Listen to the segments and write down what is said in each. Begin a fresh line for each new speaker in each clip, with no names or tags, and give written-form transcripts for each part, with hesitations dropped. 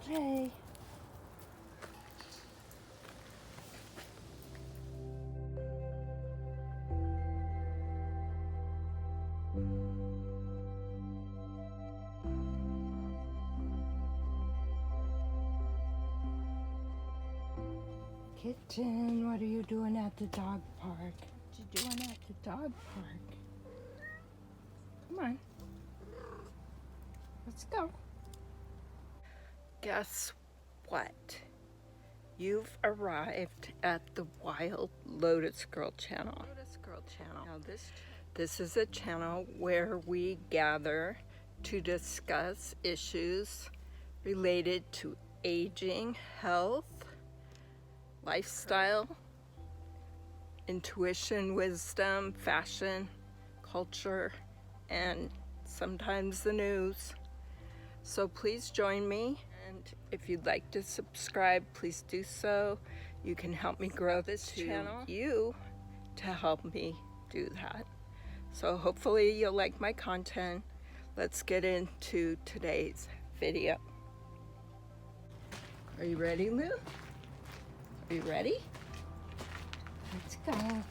Hey. Kitten, what are you doing at the dog park? What you doing at the dog park? Come on. Let's go. Guess what? You've arrived at the Wildlotusgirl channel. Now this is a channel where we gather to discuss issues related to aging, health, lifestyle, intuition, wisdom, fashion, culture, and sometimes the news. So please join me, and if you'd like to subscribe, please do so. You can help me grow this channel. You to help me do that. So hopefully you'll like my content. Let's get into today's video. Are you ready, Lou? Are you ready? Let's go.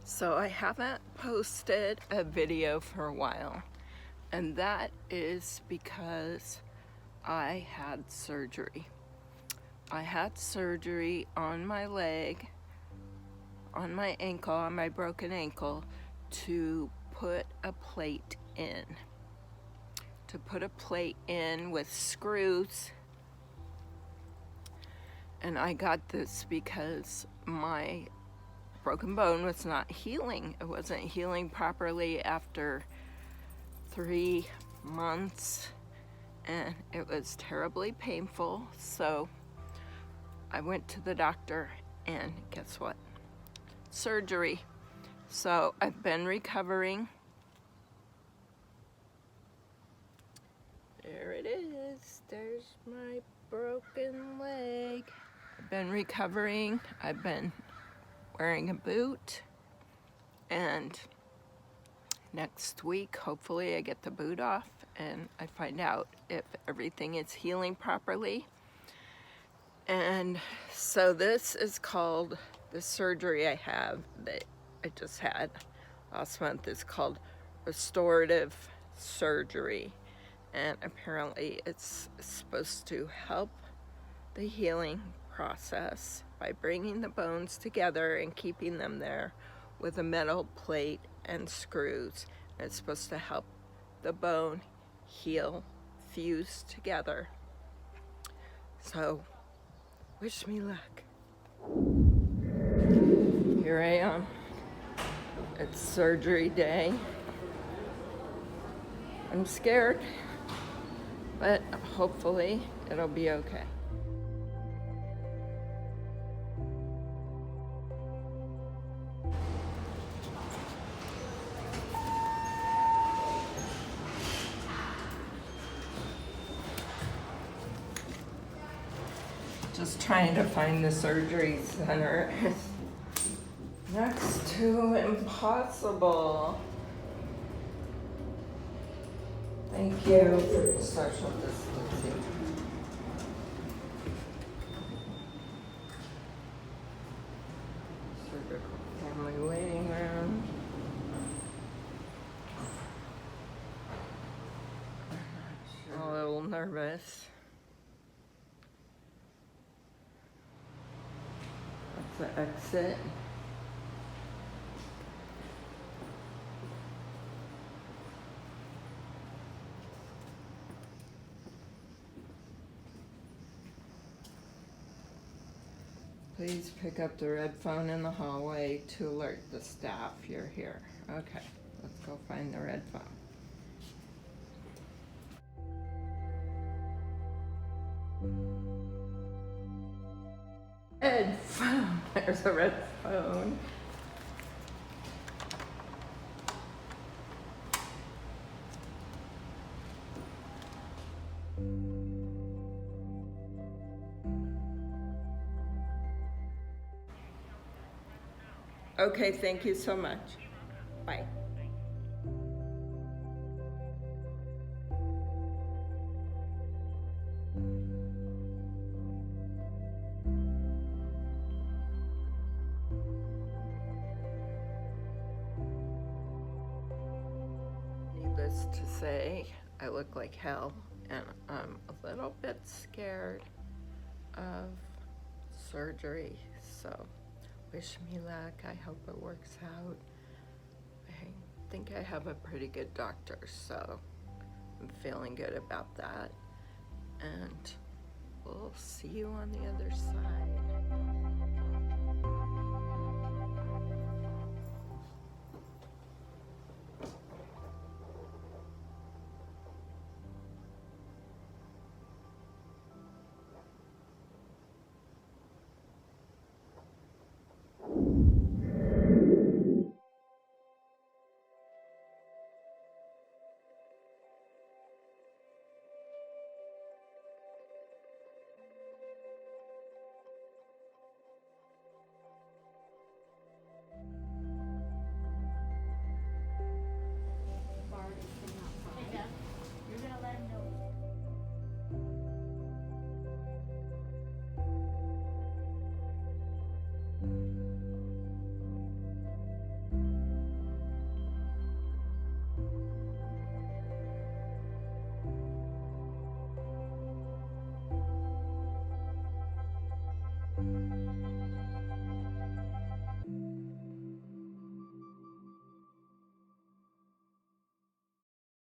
So I haven't posted a video for a while, and that is because I had surgery. I had surgery on my leg, on my ankle, on my broken ankle, to put a plate in. To put a plate in with screws. And I got this because my broken bone was not healing. It wasn't healing properly after 3 months, and it was terribly painful. So I went to the doctor, and guess what? Surgery. So I've been recovering. There it is. There's my broken leg. I've been recovering. I've been wearing a boot, and next week hopefully I get the boot off and I find out if everything is healing properly. And so this is called, the surgery I have that I just had last month is called restorative surgery, and apparently it's supposed to help the healing process by bringing the bones together and keeping them there with a metal plate and screws. And it's supposed to help the bone heal, fuse together. So, wish me luck. Here I am. It's surgery day. I'm scared, but hopefully it'll be okay. Just trying to find the surgery center. Next to impossible. Thank you for social distancing. Surgical family waiting room. nervous. That's the exit. Please pick up the red phone in the hallway to alert the staff you're here. Okay, let's go find the red phone. Red phone. There's a red phone. Okay, thank you so much. Bye. Needless to say, I look like hell, and I'm a little bit scared of surgery, so wish me luck. I hope it works out. I think I have a pretty good doctor, so I'm feeling good about that, and we'll see you on the other side.